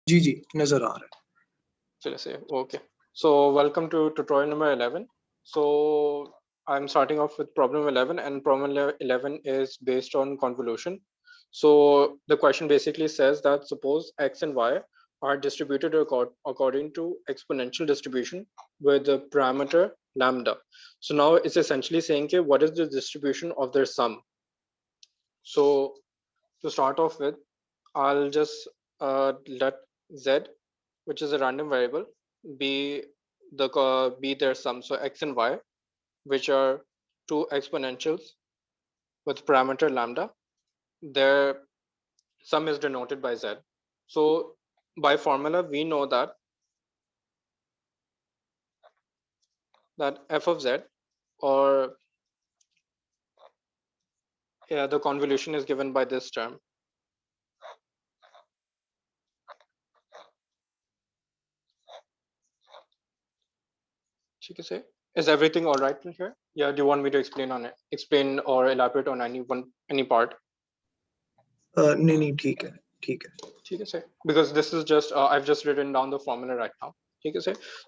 जी जी नजर आ रहा है. चलिए से okay. So welcome to tutorial number 11. So I'm starting off with problem 11, and problem 11 is based on convolution. So the question basically says that suppose x and y are distributed according to exponential distribution with the parameter lambda. So now it's essentially saying, okay, what is the distribution of their sum? So to start off with, I'll just let z, which is a random variable, be be their sum. So x and y, which are two exponentials with parameter lambda, their sum is denoted by z. So by formula, we know that f of z, or yeah, the convolution is given by this term. Is everything all right in here? Yeah. Do you want me to explain or elaborate on any part? नहीं नहीं ठीक है. Because this is just I've just written down the formula right now.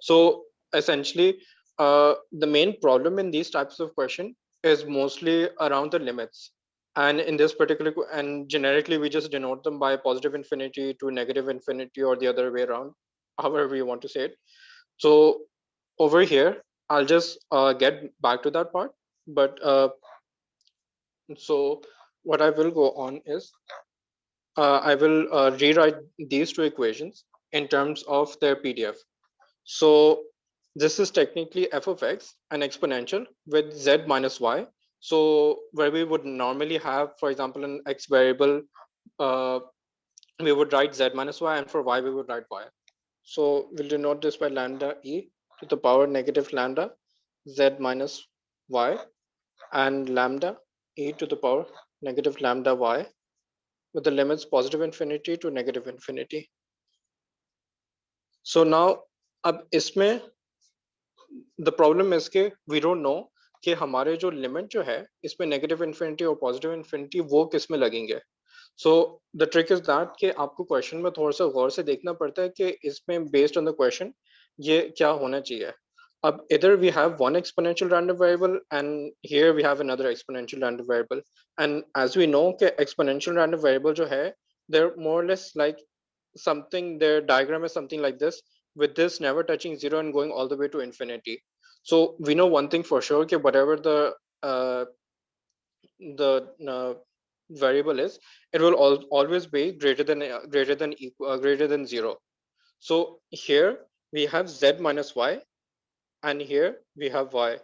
So essentially, the main problem in these types of question is mostly around the limits, and in this particular and generically we just denote them by positive infinity to negative infinity, or the other way around, however you want to say it. So over here, I'll just get back to that part, but so what I will go on is I will rewrite these two equations in terms of their PDF. So this is technically f of x, an exponential with z minus y. So where we would normally have, for example, an x variable, uh, we would write z minus y, and for y we would write y. So we'll denote this by lambda e to the power negative lambda z minus y, and lambda e to the power negative lambda y, with the limits positive infinity to negative infinity. So now अब इसमें the problem is कि we don't know कि हमारे जो limit जो है इसमें negative infinity और positive infinity वो किस में लगेंगे. So the trick is that कि आपको question में थोड़ा सा गौर से देखना पड़ता है कि इसमें based on the question ये क्या होना चाहिए. अब either we have one exponential random variable, and here we have another exponential random variable, and as we know कि exponential random variable जो है they're more or less like something, their diagram is something like this, with this never touching zero and going all the way to infinity. So we know one thing for sure, that whatever the variable is, it will always be greater than zero. So here we have z minus y, and here we have y.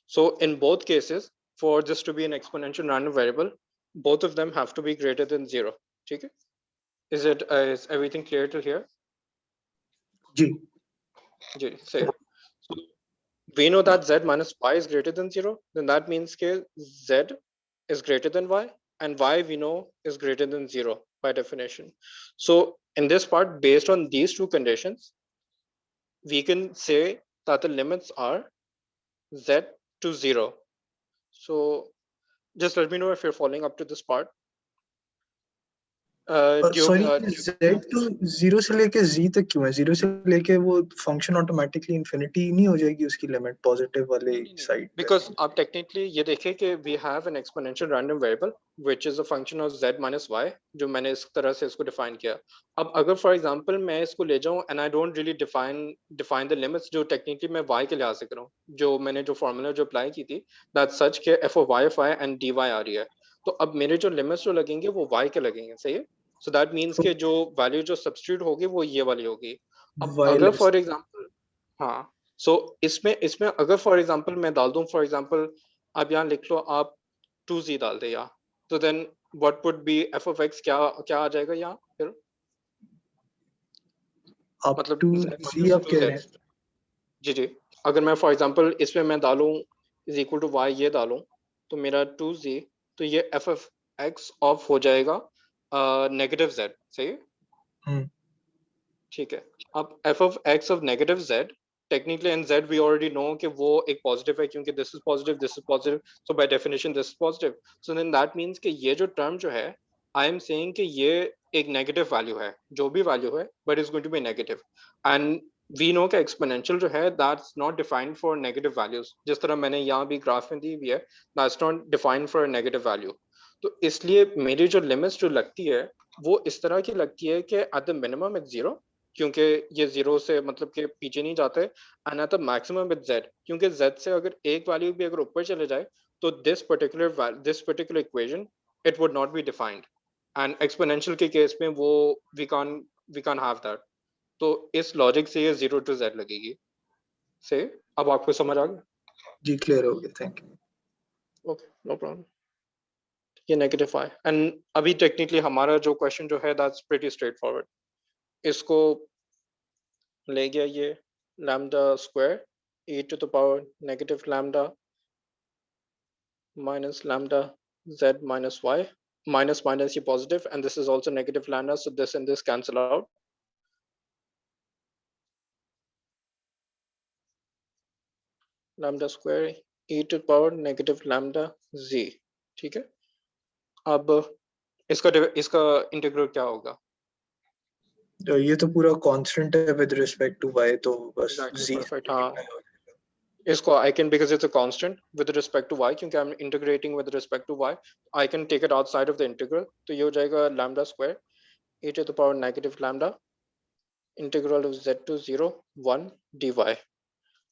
So in both cases, for this to be an exponential random variable, both of them have to be greater than zero. Okay? Is everything clear to here? जी. Say. So we know that z minus y is greater than 0, then that means that z is greater than y, and y we know is greater than 0 by definition. So in this part, based on these two conditions, we can say that the limits are z to 0. So just let me know if you're following up to this part. Sorry z to 0 से लेके z तक क्यों है? 0 से लेके वो function automatically infinity नहीं हो जाएगी उसकी लिमिट पॉजिटिव वाले साइड पे? Because आप technically ये देखें कि we have an exponential random variable which is a function of z minus y, जो मैंने इस तरह से इसको define किया. अब अगर for example मैं इसको ले जाऊँ and I don't really define the limits जो technically मैं y के लिहाज से करूँ, जो मैंने जो formula जो apply की थी, that's such के f of y and dy आ रही है, तो अब मेरे जो limits जो लगेंगे वो y के लगेंगे, सही है? So that means कि जो value जो substitute होगी वो ये वाली होगी. अब अगर for example, हाँ, सो इसमें इसमें अगर फॉर एग्जांपल मैं डाल दूं, फॉर एग्जांपल आप यहाँ लिख लो, आप 2z डाल दे यहाँ, तो then what would be f of x, क्या क्या आ जाएगा यहाँ फिर? मतलब 2z आप कह रहे हैं? जी जी. अगर मैं फॉर एग्जांपल इसमें मैं डालूं इज इक्वल टू y, ये डालूं, तो मेरा 2z, तो ये f of x ऑफ हो जाएगा नेगेटिव z, सही है? ठीक है. अब f of x of negative z, technically in z we already know कि वो एक positive है, क्योंकि this is positive, so by definition this is positive. So then that means कि ये जो term जो है I am saying कि ये एक नेगेटिव वैल्यू है, जो भी वैल्यू है, but it's going to be negative. And we know कि exponential जो है that's not defined for negative values. जिस तरह मैंने यहाँ भी ग्राफ में दी हुई है, that's not defined for a negative value. तो इसलिए मेरी जो लिमिट्स जो लगती है वो इस तरह की लगती है कि at the minimum it's zero, क्योंकि ये जीरो से मतलब कि पीछे नहीं जाते, and at the maximum it's z, क्योंकि z से अगर एक वैल्यू भी अगर ऊपर चले जाए तो this particular equation it would not be defined. And exponential के केस में वो वी कान हैव दैट. तो इस लॉजिक से ये 0 to z लगेगी से. अब आपको समझ आ गया? जी क्लियर हो गया, thank you. Okay, no problem. ये नेगेटिव आई. एंड अभी टेक्निकली हमारा जो क्वेश्चन जो है दैट्स प्रीटी स्ट्रेट फॉरवर्ड. इसको ले गया ये lambda square e to the power negative lambda minus lambda z minus y, minus minus ये positive, and this is also negative lambda, so this and this cancel out. Lambda square e to the power negative lambda z. ठीक है. अब इसका integral क्या होगा? ये तो पूरा कांस्टेंट है विद रिस्पेक्ट टू y, तो बस Exactly, z perfect. multiply हाँ, हो जाएगा. इसको I can, because it's a constant with respect to y, क्योंकि I'm integrating with respect to y, I can take it outside of the integral. तो ये हो जाएगा lambda square e to the power negative lambda integral of z to 0 1 dy.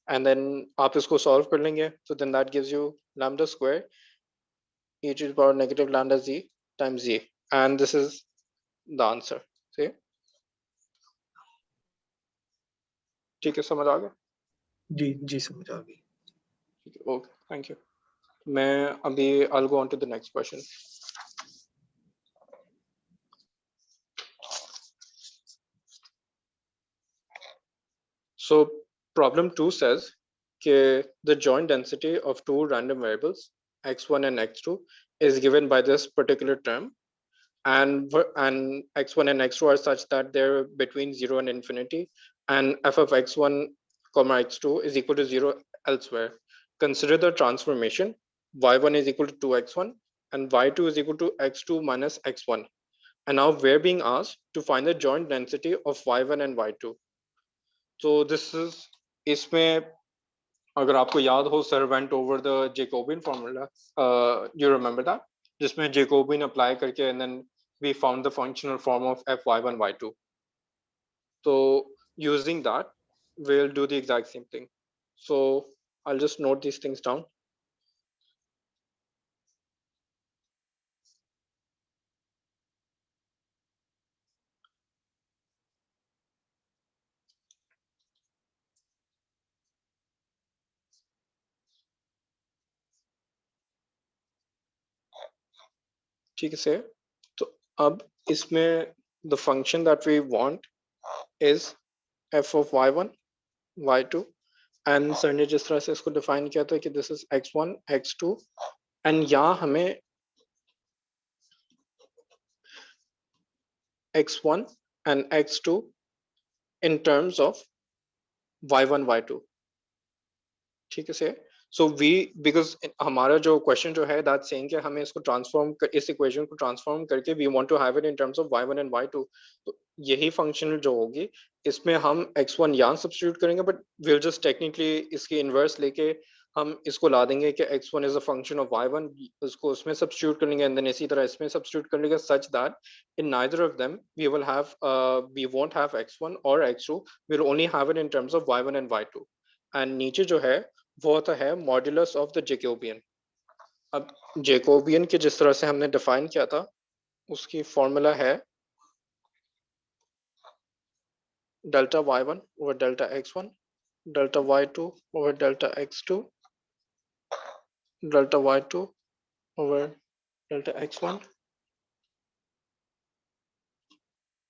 And then आप इसको solve कर लेंगे, so then that gives you lambda square e to the power negative lambda z times z, and this is the answer. See? ठीक है, समझ आ गया? जी जी समझ आ गई. Okay, thank you. मैं अभी I'll go on to the next question. So problem 2 says that the joint density of two random variables x1 and x2 is given by this particular term, and x1 and x2 are such that they're between 0 and infinity, and f of x1 comma x2 is equal to 0 elsewhere. Consider the transformation y1 is equal to 2x1 and y2 is equal to x2 minus x1. And now we're being asked to find the joint density of y1 and y2. So this is, इसमें अगर आपको याद हो, sir went over the Jacobian formula, you remember that, जिसमें Jacobian apply करके and then we found the functional form of fy1 y2. So using that we'll do the exact same thing. So I'll just note these things down. ठीक है. तो अब इसमें the function that we want is f of y1 y2, and sir ने जिस तरह से इसको डिफाइन किया था कि this is x1 x2, and यहाँ हमें x1 and x2 in terms of y1 y2. ठीक है से. So we, because हमारा जो question जो है that's saying कि हमें इसको transform इस equation को transform करके we want to have it in terms of y1 and y2. तो यही function जो होगी इसमें हम x1 यहाँ substitute करेंगे, but we'll just technically इसकी inverse लेके हम इसको ला देंगे कि x1 is a function of y1, उसको उसमें substitute कर लेंगे and then इसी तरह इसमें substitute कर लेंगे, such that in neither of them we will have we won't have x1 or x2, we'll only have it in terms of y1 and y2. and नीचे जो है वो होता है मॉड्यूलस ऑफ द जेकोबियन. अब Jacobian के जिस तरह से हमने डिफाइन किया था उसकी फॉर्मूला है delta y1 over delta x1, delta y2 over delta x2, delta y2 over delta x1,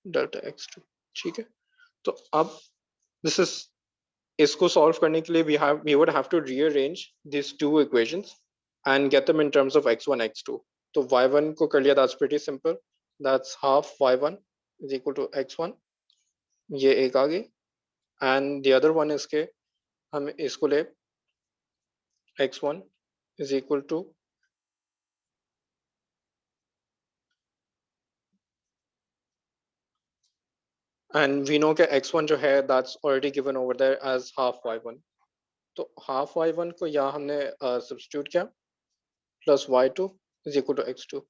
delta x2. ठीक है. तो अब दिस इज, इसको सॉल्व करने के लिए we would have to rearrange these two equations and get them in terms of x1 x2. तो y1 को कर लिया, that's pretty simple, that's half y1 is equal to x1, ये एक आ गई, and the other one is के हम इसको ले x1 is equal to and we know that x1 जो है that's already given over there as half y1. तो half y1 को यहाँ हमने substitute किया plus y2 is equal to x2.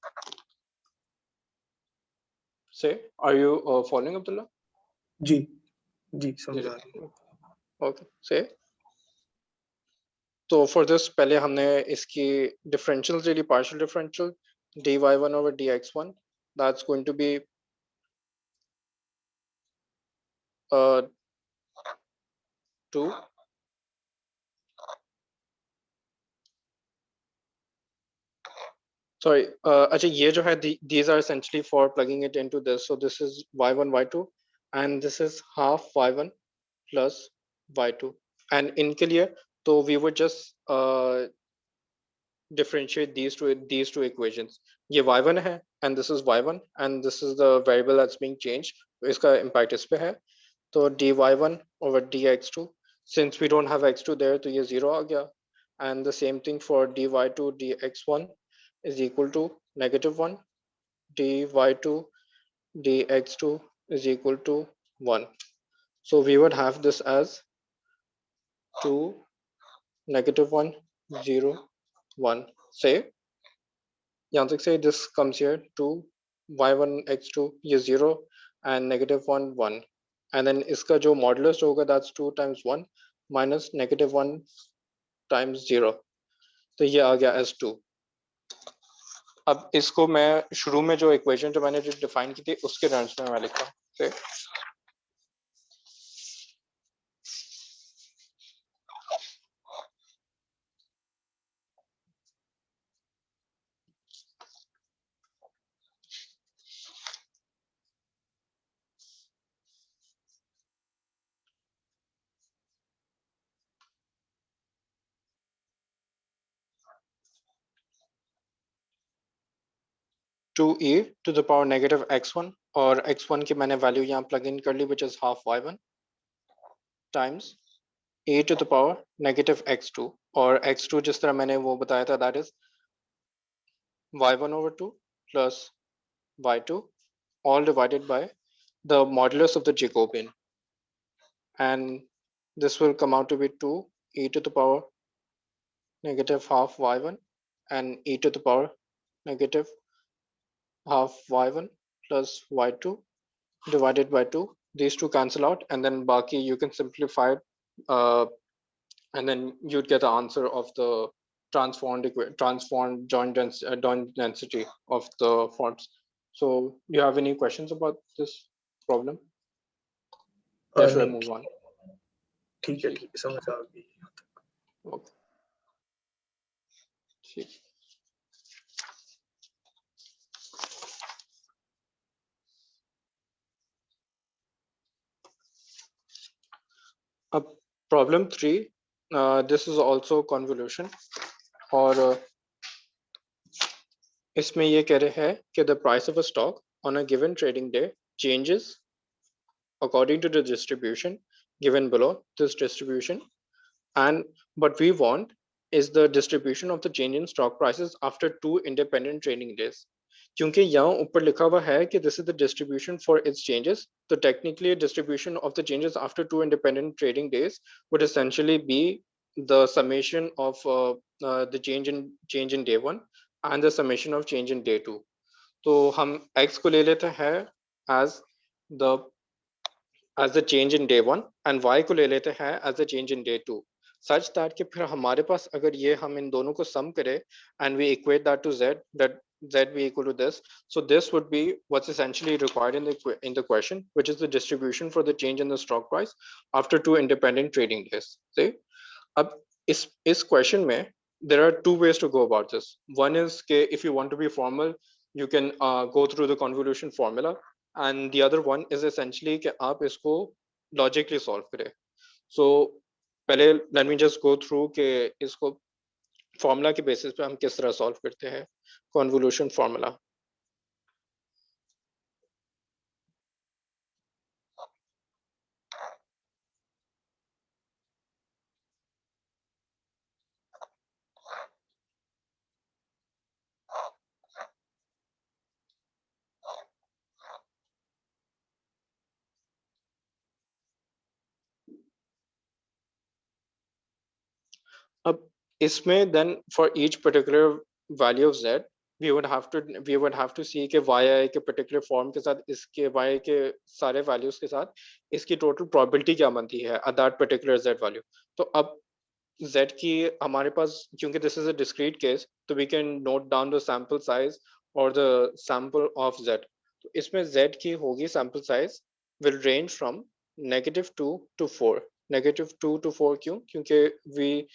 Say, are you following, Abdullah? जी जी समझ आ रही है. Okay, say. तो for this पहले हमने इसकी differentials really partial differential dy1 over dx1 that's going to be 2 sorry अच्छा ये जो है these are essentially for plugging it into this, so this is y1 y2 and this is half y1 plus y2 and इनके लिए तो we would just differentiate these two equations. ये y1 है and this is y1 and this is the variable that's being changed, इसका impact इस पे है तो dy1 over dx2 since we don't have x2 there तो ये 0 आ गया and the same thing for dy2 dx1 is equal to -1 dy2 dx2 is equal to 1. So we would have this as 2 -1 0 1. Say यहाँ तक say this comes here 2 y1 x2 ये 0 and -1 1 and then इसका जो modulus होगा that's 2 times 1 minus -1 times 0 तो ये आ गया as 2. अब इसको मैं शुरू में जो equation जो मैंने जो define की थी उसके terms में मैं लिखता हूँ. Say 2e to the power negative x1 और x1 की मैंने value यहाँ plug in कर ली which is half y1 times e to the power negative x2 और x2 जिस तरह मैंने वो बताया था that is y1 over 2 plus y2 all divided by the modulus of the Jacobian and this will come out to be 2 e to the power negative half y1 and e to the power negative half y1 plus y2 divided by 2. These two cancel out and then baki you can simplify it and then you'd get the answer of the transformed joint density of the forms. So you have any questions about this problem? Yeah, should I नहीं, move on? ठीक है समझ आ गई. Okay. ठीक. Problem 3, this is also convolution और इसमें ये कह रहे हैं कि the price of a stock on a given trading day changes according to the distribution given below this distribution and what we want is the distribution of the change in stock prices after 2 independent trading days. क्योंकि यहाँ ऊपर लिखा हुआ है कि this is the distribution for its changes, so technically a distribution of the changes after 2 independent trading days would essentially be the summation of the change in day 1 and the summation of change in day 2. तो हम x को ले लेते हैं the as the change in day 1 and y को ले लेते हैं as the change in day 2 such that कि फिर हमारे पास अगर ये हम इन दोनों को sum करें and we equate that to z that z be equal to this, so this would be what's essentially required in the question, which is the distribution for the change in the stock price after 2 independent trading days. See, अब इस question में there are two ways to go about this. One is कि if you want to be formal you can go through the convolution formula and the other one is essentially कि आप इसको logically solve करें. So पहले let me just go through कि इसको formula के basis पे हम किस तरह solve करते हैं convolution formula. अब इसमें then for each particular value of z we would have to see कि yi के particular form के साथ इसके y के सारे values के साथ इसकी total probability क्या बनती है at that particular z value. तो अब z की हमारे पास क्योंकि this is a discrete case तो we can note down the sample size or the sample of z. तो इसमें z की होगी sample size will range from -2 to 4. -2 to 4 क्यों? क्योंकि we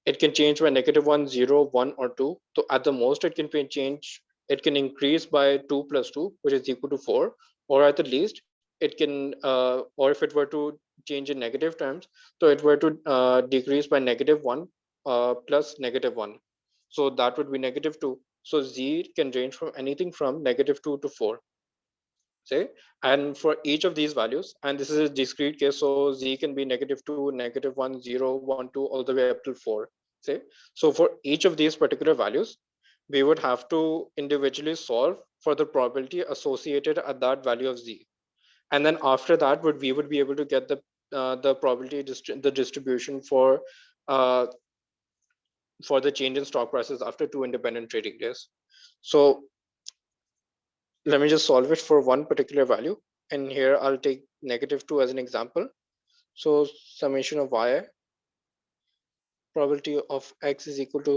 it can change by -1, 0, 1 or 2. So at the most it can be change, it can increase by 2 plus 2 which is equal to 4, or at the least it can or if it were to change in negative terms, so it were to decrease by -1 plus -1, so that would be -2. So z can range from anything from -2 to 4, say, and for each of these values, and this is a discrete case, so z can be -2, -1, 0, 1, 2, all the way up till 4, say. So for each of these particular values we would have to individually solve for the probability associated at that value of z, and then after that we would be able to get the probability the distribution uh, for the change in stock prices after 2 independent trading days. So let me just solve it for one particular value, and here I'll take -2 as an example. So summation of yi, probability of x is equal to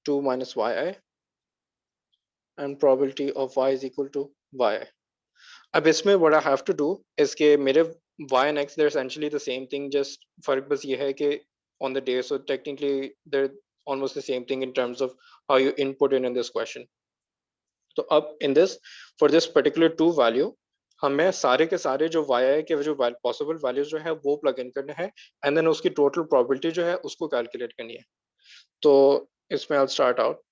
2 minus yi, and probability of y is equal to yi. अब इसमें what I have to do is कि मेरे y and x they're essentially the same thing, just फर्क बस ये है कि on the day, so technically they're almost the same thing in terms of how you input in this question. तो अब in this, for this particular two value हमें सारे के सारे जो yi के जो possible values जो है वो plug in करने हैं, and then उसकी total probability जो है उसको calculate करनी है. तो इसमें I'll start out.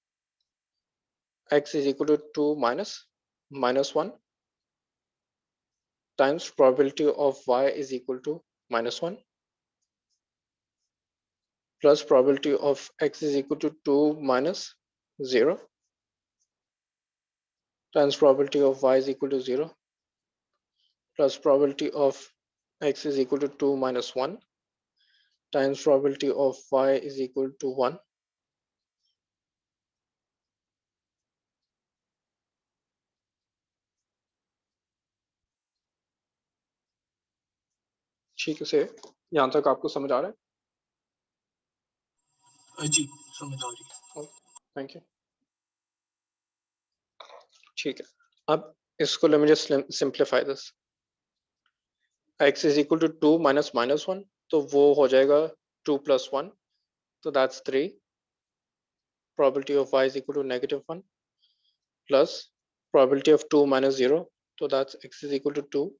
X is equal to 2 minus -1 times probability of y is equal to -1 plus probability of x is equal to 2 minus 0 times probability of y is equal to 0 plus probability of x is equal to 2 minus 1 times probability of y is equal to 1 ठीक है, से यहाँ तक आपको समझ आ रहा है? जी समझ आ रही है. Thank you. ठीक है, अब इसको let me just simplify this. x is equal to 2 minus -1, तो वो हो जाएगा 2 plus 1, so that's 3. Probability of y is equal to -1 plus probability of 2 minus 0, so that's x is equal to 2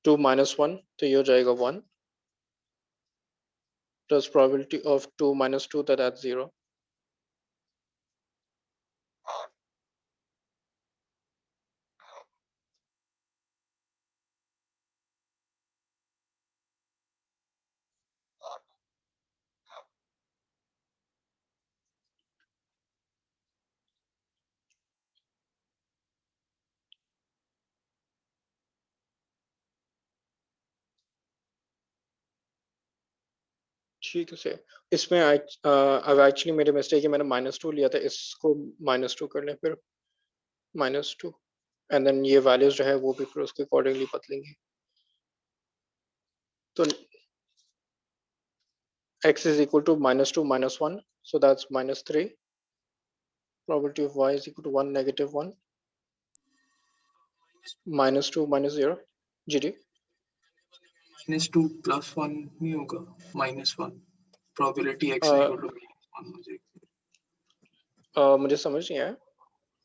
2 minus 1, तो ये हो जाएगा 1 plus probability of 2 minus 2, that that's 0. ठीक है, से इसमें अब एक्चुअली मेरे मिस्टेक है, मैंने -2 लिया था, इसको -2 कर लें फिर -2, एंड देन ये वैल्यूज जो है वो भी फिर उसके अकॉर्डिंगली बदलेंगे. तो x is equal to -2 minus 1, so that's -3. Probability of y is equal to 1 -1 -2 -0. GD -2 plus 1 नहीं होगा, -1 probability x is equal to -1 हो जाएगी. मुझे समझ नहीं आया.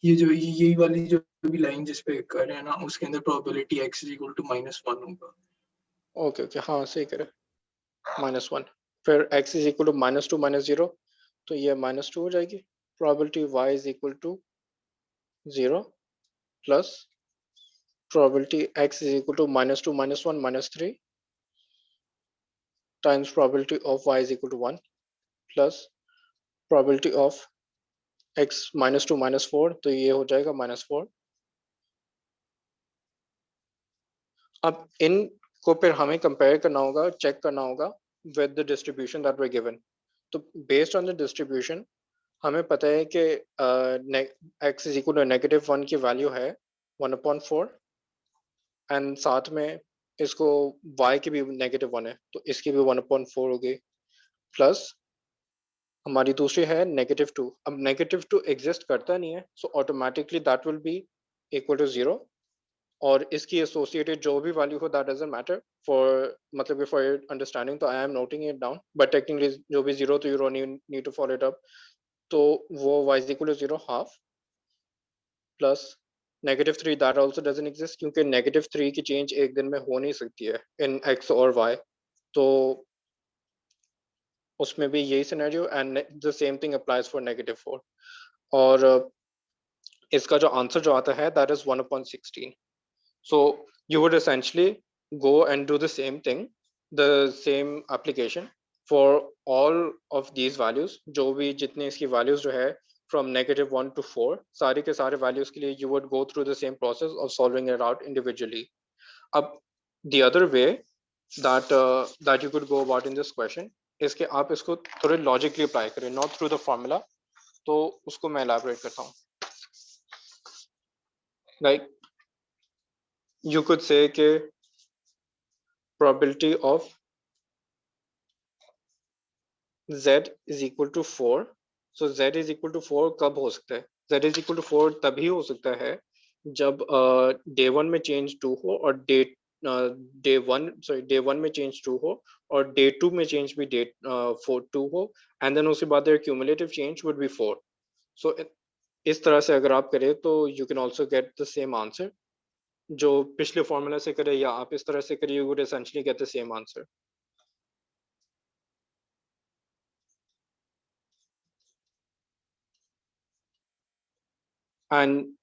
ये जो यही वाली जो भी लाइन जिस पे कर रहे हैं ना, उसके अंदर probability x is equal to -1 होगा. ओके ओके, हाँ सही करे, -1. फिर x is equal to -2 -0, तो ये -2 हो जाएगी. Probability y is equal to 0 plus probability x is equal to -2 -1 -3 times probability of y is equal to 1 plus probability of x -2 -4, तो ये हो जाएगा -4 अब इन को फिर हमें कंपेयर करना होगा, चेक करना होगा with the distribution that were given. तो बेस्ड ऑन द डिस्ट्रीब्यूशन हमें पता है कि x इज इक्वल टू -1 की वैल्यू है 1/4 एंड साथ में इसको y की भी -1 है तो इसकी भी 1/4 होगी प्लस हमारी दूसरी है -2. अब -2 एग्जिस्ट करता नहीं है so automatically that will be equal to 0 और इसकी एसोसिएटेड जो भी वैल्यू हो दैट डजंट मैटर फॉर मतलब फॉर अंडरस्टैंडिंग. तो I am noting it down but technically जो भी 0 तो you don't need to follow it up. तो वो y is equal to 0 half plus -3 that also doesn't exist क्योंकि -3 की चेंज एक दिन में हो नहीं सकती है इन x और y. तो उसमें भी यही scenario and the same thing applies for -4 और इसका जो आंसर जो आता है that is 1/16. So you would essentially go and do the same thing, the same application for all of these values. जो भी जितने इसकी values जो है from -1 to 4 सारे के सारे values के लिए you would go through the same process of solving it out individually. अब the other way that you could go about in this question is कि आप इसको थोड़े logically apply करें not through the formula. तो उसको मैं elaborate करता हूँ. Like you could say कि probability of z is equal to 4. So z is equal to 4 कब हो सकता है? Z is equal to 4 तभी हो सकता है जब डे 1 में चेंज 2 हो और डे 1 में चेंज 2 हो और डे 2 में चेंज भी डे 2 हो एंड देन उसके बाद their cumulative change would be 4. So इस तरह से अगर आप करें तो you can also get the same answer. जो पिछले फॉर्मूला से करें या आप इस तरह से करें you would essentially gate the same answer. And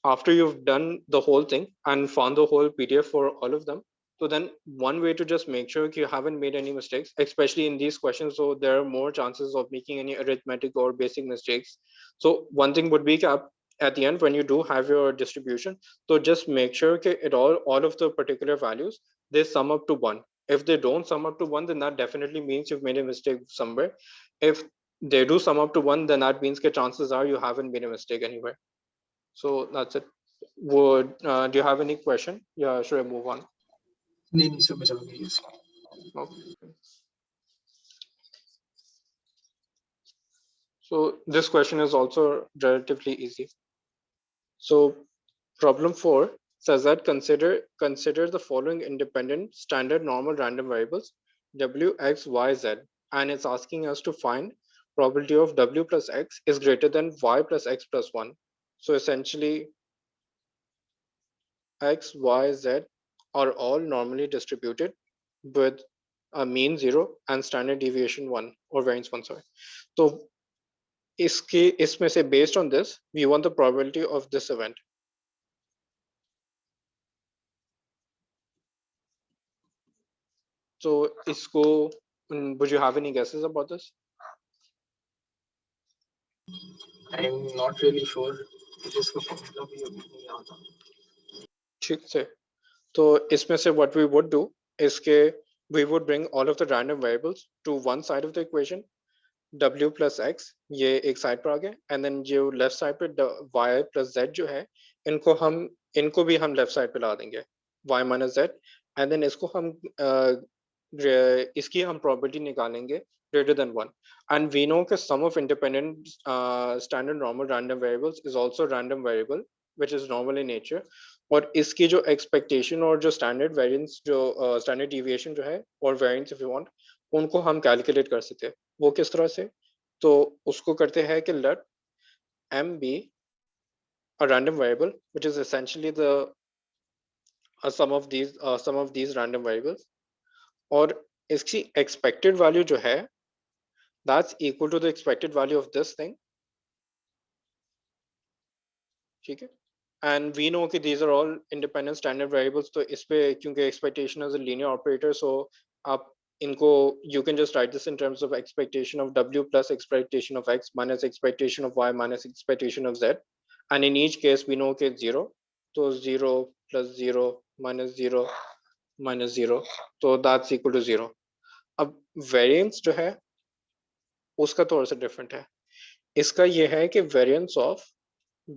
after you've done the whole thing and found the whole PDF for all of them, so then one way to just make sure you haven't made any mistakes, especially in these questions, so there are more chances of making any arithmetic or basic mistakes. So one thing would be at the end when you do have your distribution, so just make sure it all of the particular values they sum up to 1. If they don't sum up to 1, then that definitely means you've made a mistake somewhere. If they do sum up to 1, then that means that chances are you haven't made a mistake anywhere. So that's it. Do you have any question? Yeah, should I move on? नहीं समझ आ गई. Okay. So this question is also relatively easy. So problem 4 says that consider the following independent standard normal random variables w, x, y, z, and it's asking us to find probability of w plus x is greater than y plus x plus 1. So essentially x, y, z are all normally distributed with a mean 0 and standard deviation 1 or variance 1. Sorry. So इसमें से based on this we want the probability of this event. So इसको would you have any guesses about this? I'm not really sure. जिसका formula भी अभी नहीं आता. ठीक से. तो इसमें से what we would do is के we would bring all of the random variables to one side of the equation. W plus x ये एक साइड पर आ गया एंड देन जो लेफ्ट साइड पे y plus z जो है इनको भी हम लेफ्ट साइड पे ला देंगे y minus z and then इसको हम इसकी हम प्रोबेबिलिटी निकालेंगे greater than 1 and we know that sum of independent standard normal random variables is also random variable which is normal in nature. और इसकी जो एक्सपेक्टेशन और जो स्टैंडर्ड वेरिएंस जो स्टैंडर्ड डिविएशन जो है और वेरिएंस इफ यू वांट उनको हम कैलकुलेट कर सकते हैं. वो किस तरह से? तो उसको करते हैं कि let m be a random variable which is essentially the sum of these random variables और इसकी expected value जो है that's equal to the expected value of this thing. ठीक है. And we know कि these are all independent standard variables. तो इस पे क्योंकि expectation is a linear operator, so आप इनको you can just write this in terms of expectation of w plus expectation of x minus expectation of y minus expectation of z. And in each case we know कि it's 0. So 0 plus 0 minus 0 minus 0, तो that's equal to 0. अब variance जो है उसका थोड़ा सा different है. इसका ये है कि variance of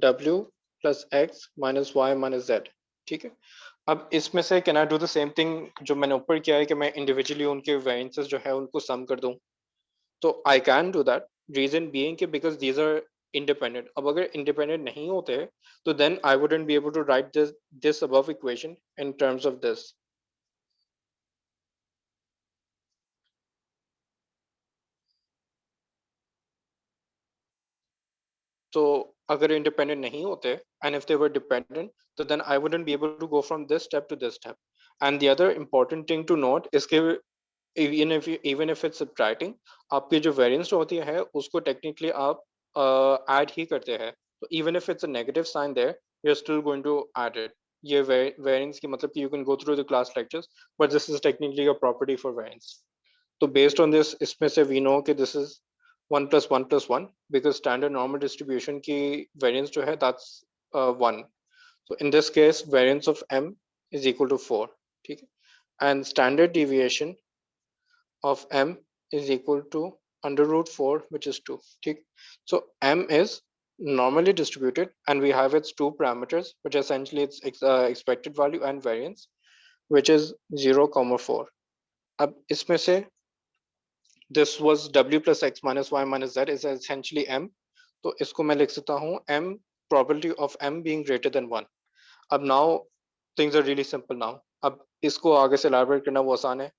w plus x minus y minus z. ठीक है. अब इसमें से can I do the same thing जो मैंने ऊपर किया है कि मैं इंडिविजुअली उनके वेरिएंसेस जो है उनको सम कर दूं. तो I can do that, reason being कि बिकॉज दीज आर इंडिपेंडेंट. अब अगर इंडिपेंडेंट नहीं होते तो then I wouldn't be able to write this above equation in terms of this. तो अगर इंडिपेंडेंट नहीं होते and if they were dependent तो then I wouldn't be able to go from this step to this step. And the other important thing to note इसके even if it's subtracting, आपकी जो variance होती है उसको technically आप add ही करते हैं. तो even if it's a negative sign there, you're still going to add it. ये वेरिएंस की मतलब कि you can go through the class lectures, but this is technically a property for variance. तो based on this इसमें से we know कि this is 1 plus 1 plus 1 because standard normal distribution की variance जो है that's 1. So in this case variance of m is equal to 4. ठीक है. And standard deviation of m is equal to under root 4, which is 2. ठीक. So m is normally distributed and we have its two parameters, which essentially its expected value and variance, which is 0 comma 4. अब इसमें से this was w plus x minus y minus z is essentially m. तो इसको मैं लिख सकता हूँ m probability of m being greater than 1. अब now things are really simple now. अब इसको आगे से elaborate करना वो आसान है.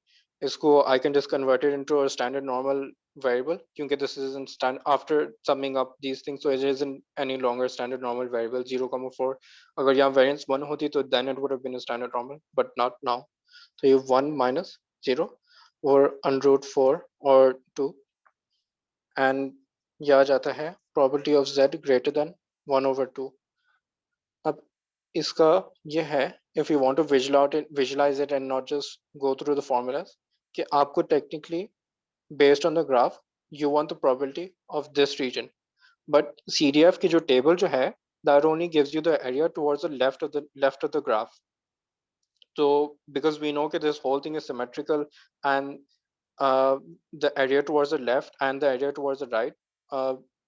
इसको I can just convert it into a standard normal variable क्योंकि this isn't stand after summing up these things, so it isn't any longer standard normal variable 0, 4. अगर यहाँ variance 1 होती तो then it would have been a standard normal, but not now. So you have 1 minus 0 or under root 4 or 2, and यह आ जाता है probability of z greater than 1 over 2. अब इसका ये है if you want to visualize it and not just go through the formulas कि आपको technically based on the graph you want the probability of this region, but CDF की जो table जो है that only gives you the area towards the left of the graph. So because we know that this whole thing is symmetrical and the area towards the left and the area towards the right,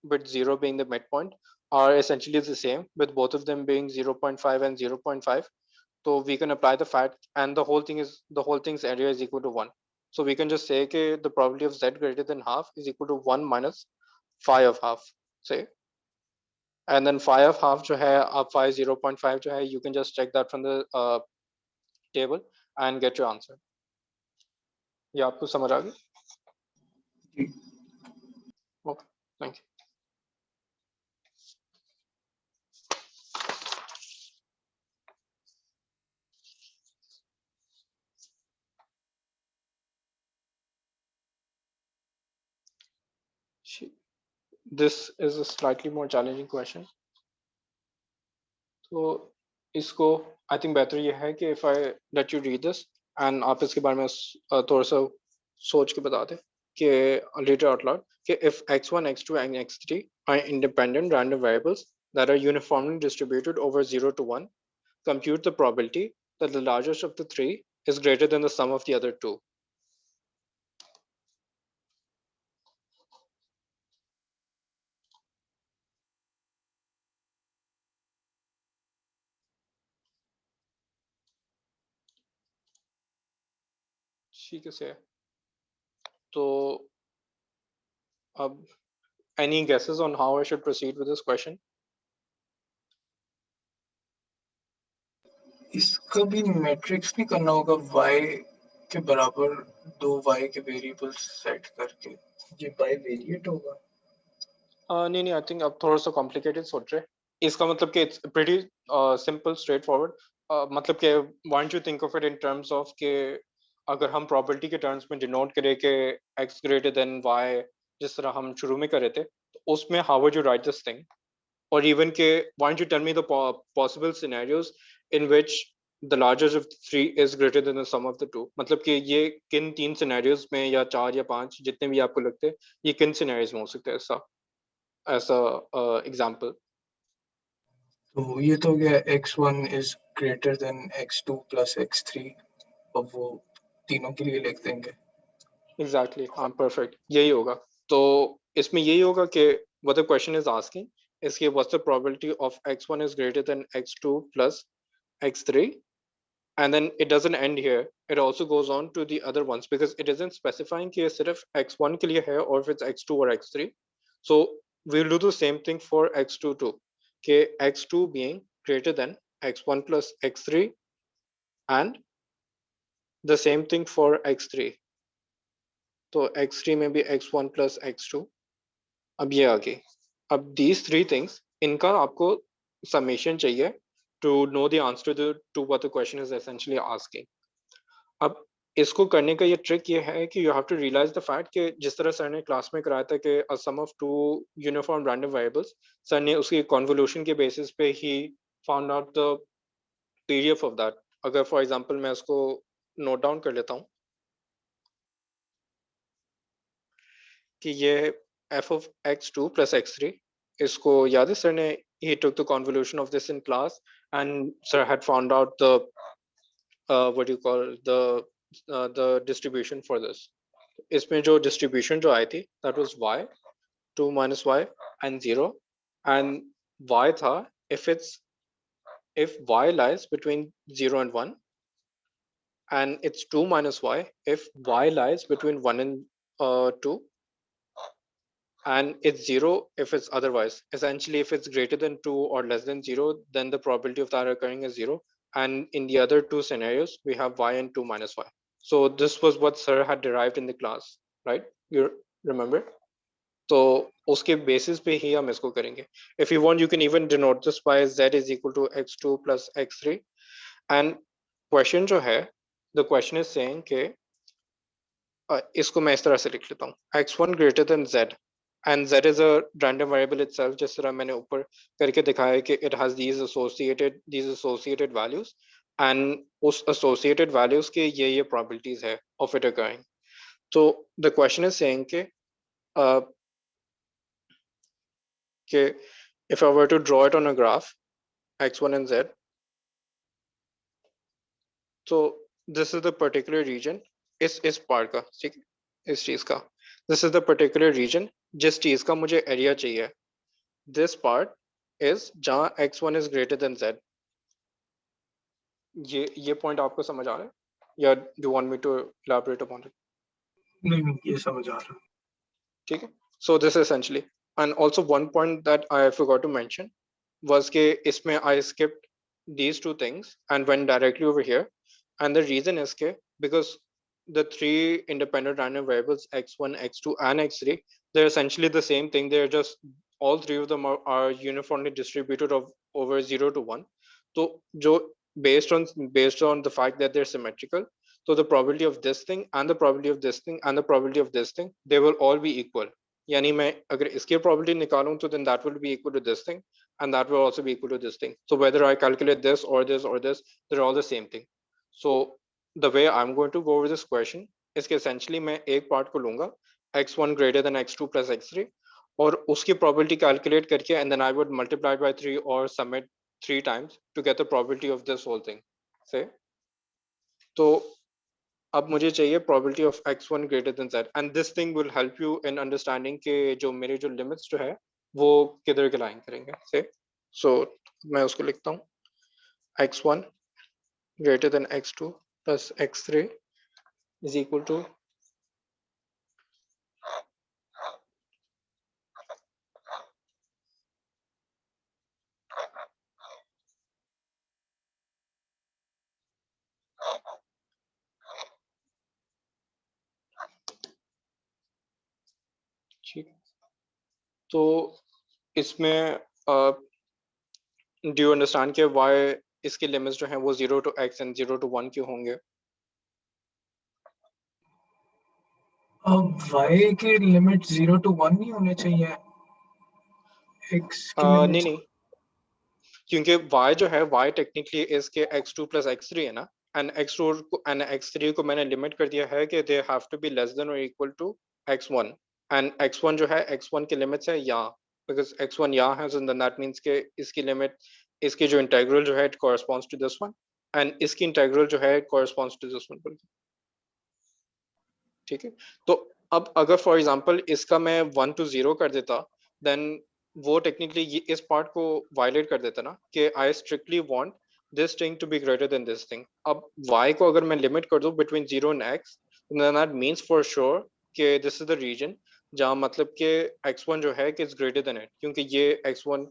with 0 being the midpoint, are essentially the same, with both of them being 0.5 and 0.5. So we can apply the fact, and the whole thing's area is equal to 1. So we can just say that the probability of z greater than half is equal to 1 minus phi of half, say. And then phi of half जो है आप phi 0.5 जो है, you can just check that from the table and get your answer. ये आपको समझ आ गई? जी. Okay, thank you. This is a slightly more challenging question. So इसको I think better ये है कि if I let you read this and आप इसके बारे में थोड़ा सा सोच के बता दें कि later out loud कि if x1, x2 and x3 are independent random variables that are uniformly distributed over 0 to 1, compute the probability that the largest of the three is greater than the sum of the other two. ठीक है से तो अब any guesses on how I should proceed with this question? इसका भी matrix नहीं करना होगा y के बराबर दो y के वेरिएबल्स सेट करके, ये बाइवेरिएट होगा. नहीं नहीं, आई थिंक अब थोड़ा सा कॉम्प्लिकेटेड सोच रहे. इसका मतलब कि it's pretty simple straight forward. मतलब कि want you think of it in terms of कि अगर हम प्रॉपर्टी के टर्म्स में डिनोट करें कि x ग्रेटर देन y जिस तरह हम शुरू में कर रहे थे, तो उसमें how would you write this thing? और इवन के want you tell me the possible scenarios in which the largest of three is greater than the sum of the two. मतलब कि ये किन तीन सिनेरियोज में या चार या पांच जितने भी आपको लगते हैं ये किन सिनेरियोज में हो सकते हैं ऐसा as a example? तो ये तो हो गया x1 is greater than x2 plus x3. अब वो तीनों के लिए लिख देंगे. एग्जैक्टली हाँ परफेक्ट यही होगा. तो इसमें यही होगा कि what the question is asking is कि what's the probability of x1 is greater than x2 plus x3, and then it doesn't end here, it also goes on to the other ones because it isn't specifying कि ये सिर्फ x1 के लिए है or if it's x2 or x3. So we'll do the same thing for x2 too, कि x2 being greater than x1 plus x3 and the same thing for x3. तो x3 में भी x1 plus x2. अब ये आ गई. अब these three things इनका आपको summation चाहिए to know the answer to what the question is essentially asking. अब इसको करने का ये ट्रिक ये है कि you have to realize the fact कि जिस तरह सर ने क्लास में कराया था कि a sum of two uniform random variables, sir ने उसकी convolution के basis पे ही found out the PDF of that. अगर for example मैं उसको note down कर लेता हूँ कि ये f of x2 plus x3, इसको याद है सर ने he took the convolution of this in class and sir had found out the what do you call the distribution for this. इसमें जो distribution जो आई थी that was y 2 minus y and 0, and y था if y lies between 0 and 1, and it's 2 minus y if y lies between 1 and 2, and it's 0 if it's otherwise. Essentially, if it's greater than 2 or less than 0, then the probability of that occurring is 0. And in the other two scenarios, we have y and 2 minus y. So this was what sir had derived in the class, right? You remember? So उसके basis पे ही हम इसको करेंगे. If you want, you can even denote this by z is equal to x2 plus x3. And question जो है, the question is saying कि इसको मैं इस तरह से लिख लेता हूँ x1 greater than z, and z is a random variable itself, जिस तरह मैंने ऊपर करके दिखाया है कि it has these associated values, and उस associated values के ये probabilities है of it occurring. So the question is saying कि if I were to draw it on a graph x1 and z, so this is the particular region इस part का, ठीक है, इस चीज का, this is the particular region जिस चीज का मुझे area चाहिए. This part is जहाँ x1 is greater than z. ये point आपको समझ आ रहा है या do you want me to elaborate upon it? नहीं ये समझ आ रहा. ठीक है. So this essentially, and also one point that I forgot to mention was कि इसमें I skipped these two things and went directly over here, and the reason is कि because the three independent random variables x1, x2 and x3, they're essentially the same thing. They're just all three of them are uniformly distributed over 0 to 1. So जो based on the fact that they're symmetrical, so the probability of this thing and the probability of this thing and the probability of this thing, they will all be equal. यानी मैं अगर इसकी probability निकालूं तो then that will be equal to this thing and that will also be equal to this thing. So whether I calculate this or this or this, they're all the same thing. So the way I'm going to go over this question is कि essentially मैं एक part को लूंगा x1 greater than x2 plus x3 और उसकी probability calculate करके and then I would multiply it by 3 or sum it 3 times to get the probability of this whole thing. Say, तो अब मुझे चाहिए probability of x1 greater than z, and this thing will help you in understanding कि जो मेरे जो limits जो है वो किधर के line करेंगे. Say, so मैं उसको लिखता हूँ x1 greater than x2 plus x3 is equal to ठीक. तो इसमें do you understand कि why इसके लिमिट्स जो हैं वो 0 to x and 0 to 1 क्यों होंगे? अब y के लिमिट 0 to 1 नहीं होने चाहिए, x के नहीं लिमिट. नहीं, क्योंकि y जो है y टेक्निकली इसके x2 plus x3 है ना, and x2 and x3 को मैंने लिमिट कर दिया है कि they have to be less than or equal to x1, and x1 जो है x1 के लिमिट्स है यहाँ, because x1 यहाँ है, so then that means कि इसकी लिमिट इसकी जो इंटीग्रल जो है it corresponds to this one, and इसकी इंटीग्रल जो है it corresponds to this one. ठीक है, तो अब अगर फॉर एग्जांपल इसका मैं 1 to 0 कर देता, देन वो टेक्निकली इस पार्ट को वायलेट कर देता ना, कि I strictly want this thing to be greater than this thing. अब y को अगर मैं लिमिट कर दूं between 0 and x, then that means for sure कि दिस इज द रीजन जहां मतलब कि x1 जो है कि इज ग्रेटर देन इट, क्योंकि ये x1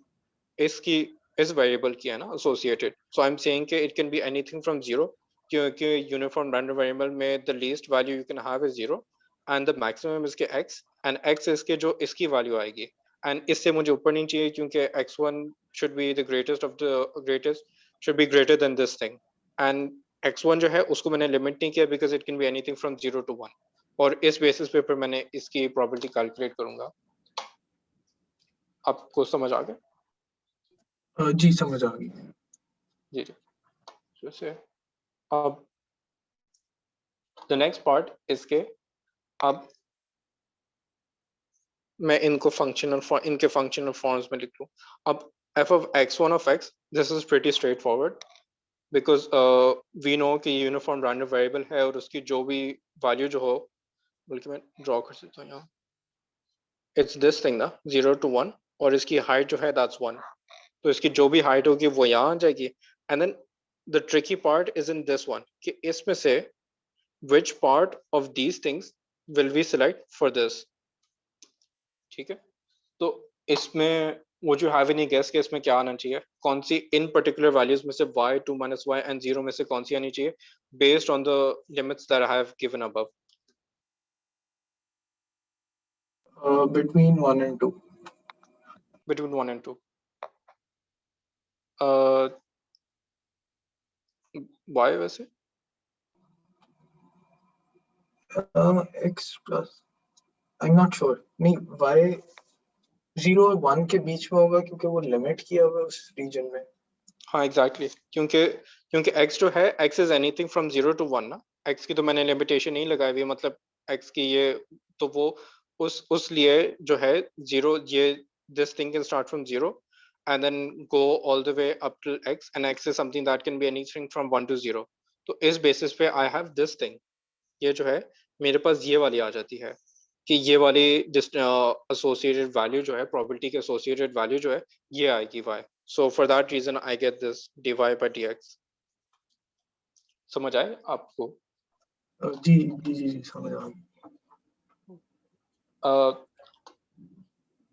इसकी इस वेरिएबल की है ना associated. So I am saying कि it can be anything from zero, क्योंकि यूनिफॉर्म रैंडम वेरिएबल में the least value you can have is zero and the maximum इसके x, एंड x इसके जो इसकी वैल्यू आएगी, एंड इससे मुझे ऊपर नहीं चाहिए क्योंकि x1 should be the greatest of the greatest, should be greater than this thing, and x1 जो है उसको मैंने लिमिट नहीं किया because it can be anything from 0 to 1, और इस बेसिस पे फिर मैंने इसकी प्रोबेबिलिटी कैलकुलेट करूंगा। आपको समझ आ गया? जी समझ आ गई। जी जी, जैसे अब द नेक्स्ट पार्ट इसके, अब मैं इनको इनके फंक्शनल फॉर्म्स में लिख लूं। अब f of x1 of x, this is pretty straightforward because we know कि यूनिफॉर्म रैंडम वेरिएबल है और उसकी जो भी वैल्यू जो हो, बल्कि मैं ड्रॉ कर सकता हूँ यहाँ, इट्स दिस थिंग ना 0 to 1, और इसकी हाइट जो है दैट्स 1, तो इसकी जो भी हाइट होगी वो यहाँ आ जाएगी। And then the tricky part is in this one कि इसमें से which part of these things will we select for this। ठीक है, तो इसमें would you have any guess कि इसमें क्या आना चाहिए, कौन सी इन पर्टिकुलर वैल्यूज में से y 2 minus y and 0 में से कौन सी आनी चाहिए based on the limits that I have given above। Between 1 and 2। between 1 and 2, y वैसे x plus I am not sure, नहीं y 0 और 1 के बीच में होगा क्योंकि वो लिमिट किया हुआ है उस रीजन में। हाँ एग्जैक्टली क्योंकि क्योंकि x जो है x is anything from 0 to 1 ना, x की तो मैंने लिमिटेशन नहीं लगाई हुई है, मतलब x की ये तो वो उस लिए जो है 0, ये this thing can start from 0 and then go all the way up to x, and x is something that can be anything from 1 to 0। तो इस बेसिस पे I have this thing, ये जो है मेरे पास ये वाली आ जाती है कि ये वाली एसोसिएटेड वैल्यू जो है, प्रोबेबिलिटी के एसोसिएटेड वैल्यू जो है ये आएगी y। So for that reason I get this dy by dx। समझ आए आपको? जी जी जी जी समझ आ गई।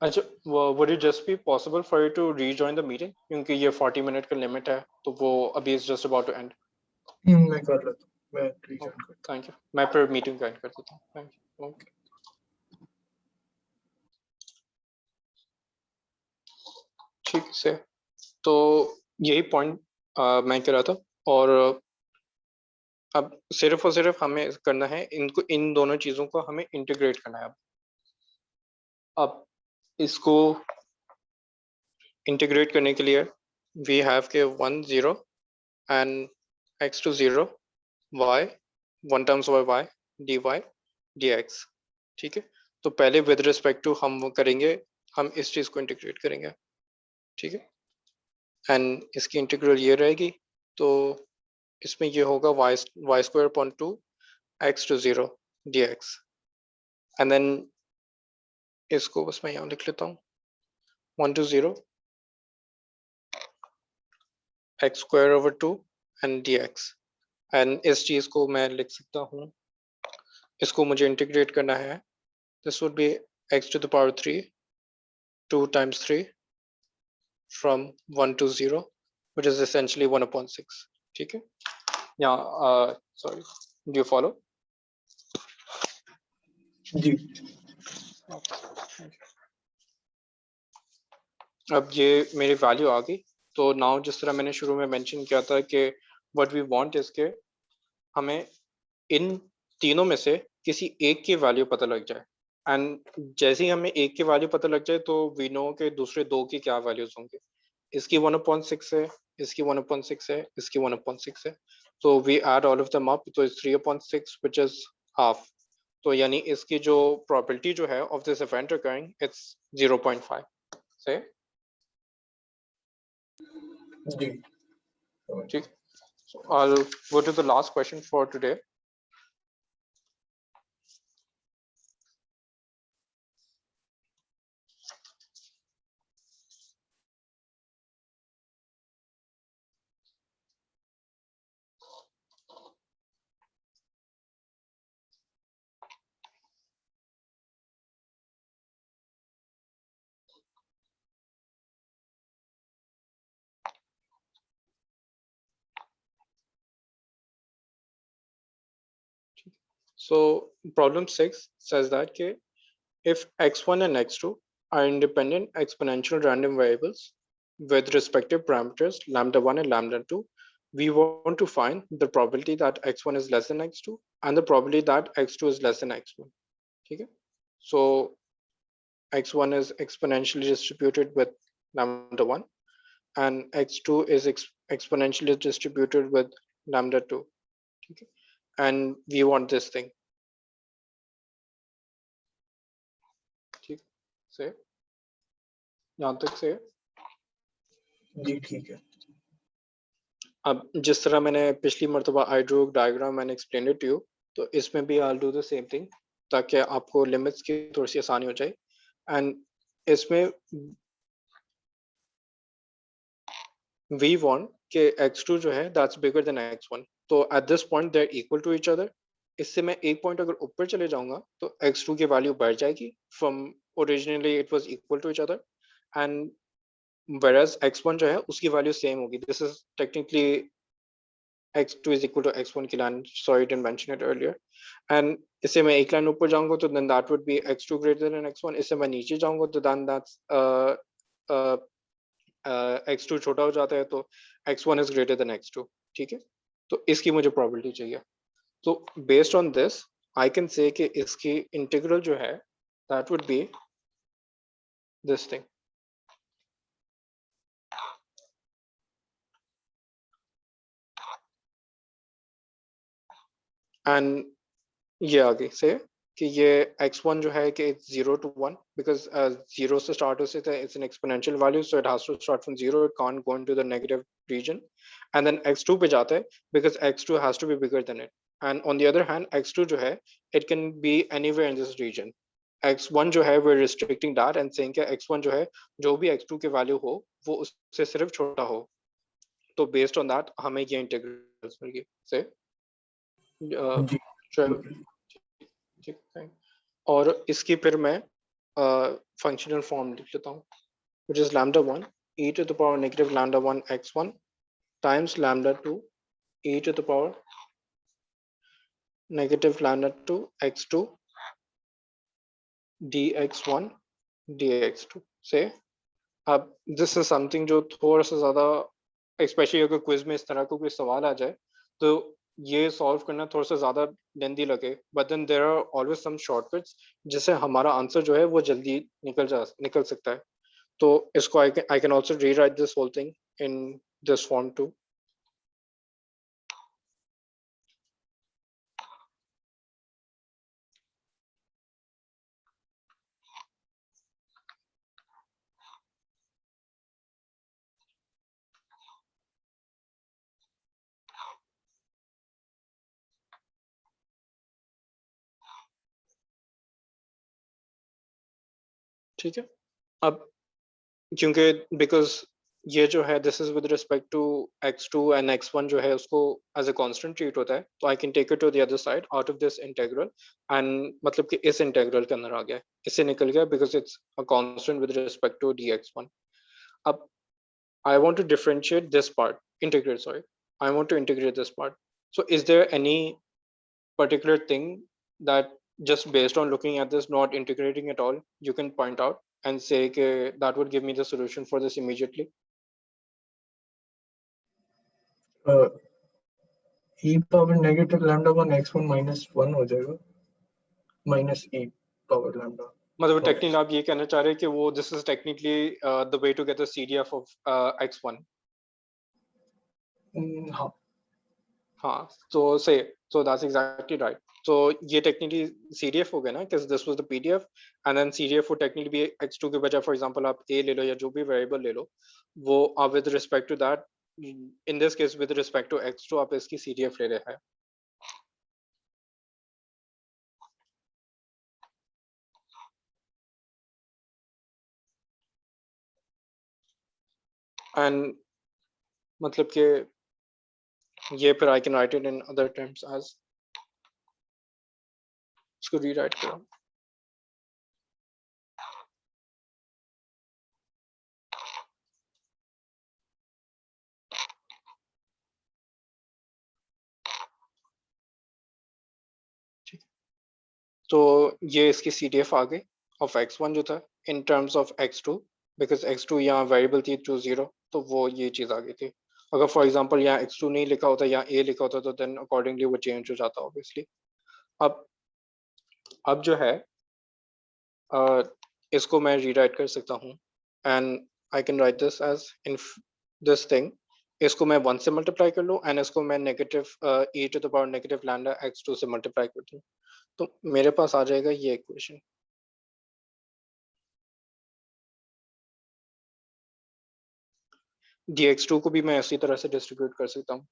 अच्छा, would it just be possible for you to rejoin the meeting, क्योंकि ये 40 मिनट का लिमिट है तो वो अभी is just about to end. मैं कर लेता हूँ, मैं रिजॉइन करता थैंक यू, मैं फिर मीटिंग ज्वाइन कर देता हूँ। Thank you. ओके, ठीक से, तो यही पॉइंट मैं कह रहा था, और अब सिर्फ और सिर्फ हमें करना है इनको, इन दोनों चीजों को हमें इंटीग्रेट करना है। अब इसको इंटीग्रेट करने के लिए वी हैव के 1 0 and x to 0 y 1 times y dy dx। ठीक है, तो पहले विद रिस्पेक्ट टू हम वो करेंगे, हम इस चीज को इंटीग्रेट करेंगे। ठीक है, एंड इसकी इंटीग्रल ये रहेगी, तो इसमें ये होगा y square upon 2 x to 0 dx, and then इसको बस मैं यहाँ लिख लेता हूँ 1 to 0 x square over 2 and dx, and इस चीज को मैं लिख सकता हूँ, इसको मुझे इंटीग्रेट करना है, this would be x to the power 3 2 times 3 from 1 to 0, which is essentially 1 upon 6। ठीक है, यहाँ sorry, do you follow? जी। अब ये मेरी वैल्यू आ गई, तो नाउ जिस तरह मैंने शुरू में मेंशन किया था कि व्हाट वी वांट इज के हमें इन तीनों में से किसी एक की वैल्यू पता लग जाए, एंड जैसे ही हमें एक की वैल्यू पता लग जाए तो वी नो के दूसरे दो की क्या वैल्यूज होंगे। इसकी 1/6 है, इसकी 1/6 है, इसकी 1/6 है, तो we add all of them up, तो इट्स 3/6 व्हिच इज हाफ, तो यानी इसकी जो प्रोबेबिलिटी जो है of this event occurring it's 0.5 से। जी ठीक. So I'll go to the last question for today. So problem 6 says that okay, if x1 and x2 are independent exponential random variables with respective parameters lambda 1 and lambda 2, we want to find the probability that x1 is less than x2 and the probability that x2 is less than x1. Okay? So x1 is exponentially distributed with lambda 1 and x2 is exponentially distributed with lambda 2. Okay? And we want this thing. ठीक से यहाँ तक से जी ठीक है. अब जिस तरह मैंने पिछली मर्तबा आई ड्रू डायग्राम मैंने एक्सप्लेन इट टू यू, तो इसमें भी I do the same thing ताकि आपको लिमिट्स की थोड़ी सी आसानी हो जाए. एंड इसमें वी वांट कि x2 जो है दैट्स बिगर देन x1, तो at this point they are equal to each other. इससे मैं एक पॉइंट अगर ऊपर चले जाऊंगा तो x2 की वैल्यू बढ़ जाएगी from originally it was equal to each other, and whereas x1 जो है उसकी वैल्यू सेम होगी. This is technically x2 is equal to x1 की line. Sorry, I didn't mention it earlier. And इससे मैं एक लाइन ऊपर जाऊंगा तो then that would be x2 greater than x1. इससे मैं नीचे जाऊंगा तो then that's x2 छोटा हो जाता है तो x1 is greater than x2. ठीक है, तो इसकी मुझे probability चाहिए. तो based on this I can say कि इसकी integral जो है that would be this thing. And ये आगे से कि ये x1 जो है कि it's 0 to 1 because 0 से start हो सकता है, it's an exponential value so it has to start from 0, it can't go into the negative region. And then x2 पे जाता है because x2 has to be bigger than it. And on the other hand x2 जो है it can be anywhere in this region. x1 जो है we're restricting that and saying कि x1 जो है जो भी x2 की value हो वो उससे सिर्फ छोटा हो. तो based on that हमें ये integrals मिल गई से जी ठीक है. और इसकी फिर मैं फंक्शनल फॉर्म लिख लेता हूँ which is lambda 1 e to the power negative lambda 1 x1 times lambda 2 e to the power negative lambda 2 x2 dx1 dx2 से. अब this is something जो थोड़ा सा ज़्यादा especially अगर क्विज में इस तरह का कोई सवाल आ जाए तो ये सॉल्व करना थोड़ा सा ज़्यादा लेंदी लगे, but then there are always some shortcuts जिससे हमारा आंसर जो है वो जल्दी निकल सकता है. तो इसको I can also rewrite this whole thing in this form too. ठीक है. अब क्योंकि because ये जो है this is with respect to x2 and x1 जो है उसको as a constant treat होता है, तो I can take it to the other side out of this integral and मतलब कि इस integral के अंदर आ गया, इससे निकल गया because it's a constant with respect to dx1. अब I want to differentiate this part, integrate, sorry. I want to integrate this part. So is there any particular thing that just based on looking at this, not integrating at all, you can point out and say okay, that would give me the solution for this immediately? e power negative lambda 1 x1 minus 1 हो जाएगा minus e power lambda. मतलब technically आप ये कहना चाह रहे हैं कि वो this is technically the way to get the CDF of x1. हाँ हाँ, so that's exactly right. So ये technically CDF हो गया ना because this was the PDF and then CDF would technically be x2 के बजाय for example आप a ले लो या जो भी variable ले लो वो with respect to that in this case with respect to x2 आप इसकी CDF ले रहे हैं. And मतलब कि ये फिर I can write it in other terms as, इसको rewrite करो. तो ये इसकी CDF आ गई of x1 जो था in terms of x2, because x2 यहाँ वेरिएबल थी to 0, तो वो ये चीज आ गई थी. अगर फॉर एग्जांपल यहाँ x2 नहीं लिखा होता, यहाँ a लिखा होता, तो देन अकॉर्डिंगली वो चेंज हो जाता ऑब्वियसली. अब जो है इसको मैं रीराइट कर सकता हूँ, and I can write this as in this thing. इसको मैं 1 से मल्टीप्लाई कर लूँ एंड इसको मैं negative e to the power negative lambda x2 से मल्टीप्लाई कर दूँ, तो मेरे पास आ जाएगा ये इक्वेशन. dx2 को भी मैं इसी तरह से डिस्ट्रीब्यूट कर सकता हूँ.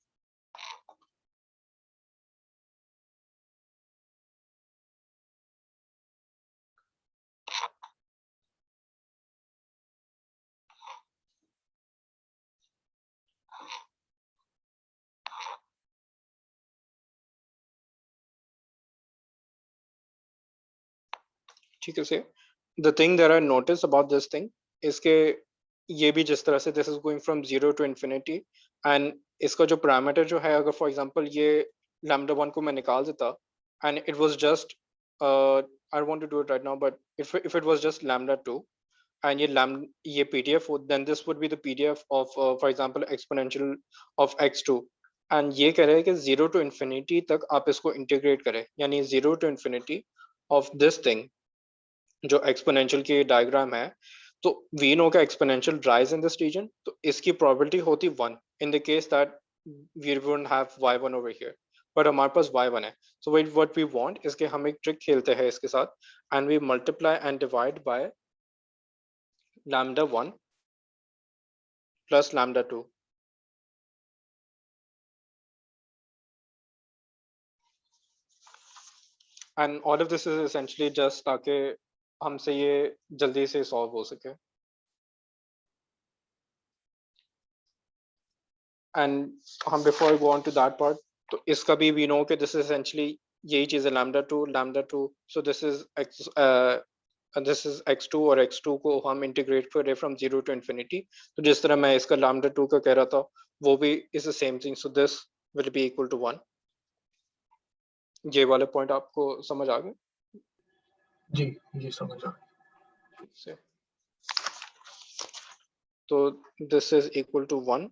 ठीक है. So the thing that I notice about this thing, इसके ये भी जिस तरह से this is going from 0 to infinity, and इसका जो पैरामीटर जो है, अगर फॉर एग्जांपल ये लैम्डा 1 को मैं निकाल देता and it was just I want to do it right now, but if it was just lambda 2 and ये PDF would, then this would be the PDF of for example exponential of x2, and ये कह रहे हैं कि 0 to infinity तक आप इसको integrate करें, यानी 0 to infinity of this thing जो एक्सपोनेंशियल की डायग्राम है. तो वी नो का exponential rise in this region, तो इसकी प्रोबेबिलिटी होती 1 in the case that we wouldn't have y1 over here, बट हमारे पास y1 है. So what we want is कि हम एक ट्रिक खेलते हैं इसके साथ, and we multiply and divide by lambda 1 plus lambda 2. And all of this is essentially just ताकि हमसे ये जल्दी से सॉल्व हो सके. And हम before I go on to that part, तो इसका भी we know कि this is essentially यही चीज़ है lambda 2. So this is x2, और x2 को हम इंटीग्रेट करें from 0 to infinity. तो जिस तरह मैं इसका lambda 2 का कह रहा था, वो भी is the same thing. So this will be equal to 1. ये वाले पॉइंट आपको समझ आ गए? जी समझ आ गया. तो this is equal to 1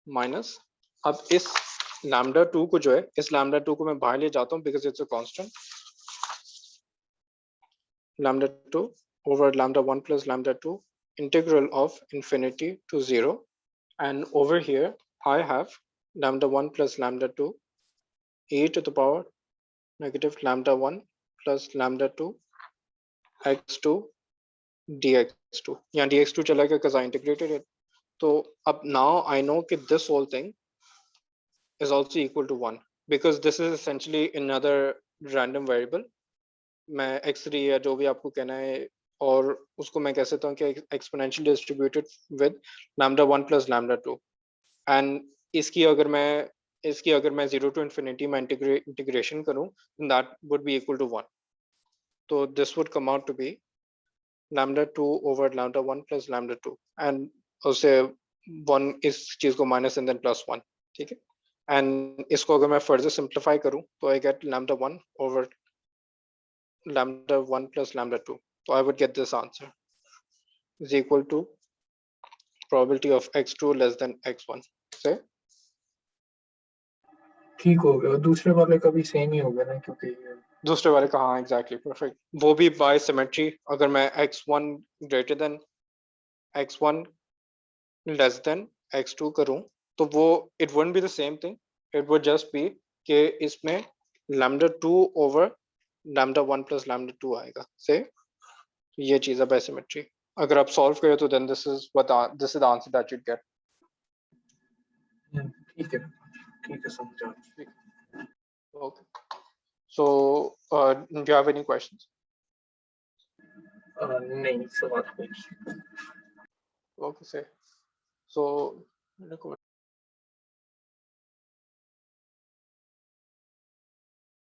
minus, अब इस lambda 2 को जो है, इस lambda 2 को मैं बाहर ले जाता हूँ because it's a constant. Lambda 2 over lambda 1 plus lambda 2 integral of infinity to 0, and over here I have lambda 1 plus lambda 2 e to the power negative lambda 1 plus lambda 2 x2 dx2. यहाँ dx2 चला गया because I integrated it. So अब now I know that this whole thing is also equal to 1 because this is essentially another random variable. मैं x3 या जो भी आपको कहना है, और उसको मैं कह सकता हूँ कि exponentially distributed with lambda 1 plus lambda 2, and इसकी अगर मैं 0 to infinity में integration करूँ, then that would be equal to 1. तो this would come out to be lambda 2 over lambda 1 plus lambda 2, and उससे 1 इस चीज को माइनस एंड देन प्लस 1. ठीक है. एंड इसको अगर मैं फर्दर सिंप्लीफाई करूं तो I get lambda 1 over lambda 1 plus lambda 2. So I would get this answer is equal to probability of x2 less than x1. Say ठीक हो गया. दूसरे वाले का भी सेम ही हो गया ना, क्योंकि दूसरे वाले का, हाँ एग्जैक्टली परफेक्ट. वो भी बाय सिमेट्री, अगर मैं x1 greater than x1 less than x2 करूं, तो वो it wouldn't be the same thing. It would just be कि इसमें lambda 2 over lambda 1 plus lambda 2 आएगा. से ये चीज है बाय सिमेट्री. अगर आप सॉल्व करें तो then this is the answer that you'd get. ठीक है समझा। Okay. So, do you have any questions? नहीं, सवाल कोई नहीं। Okay, say. So,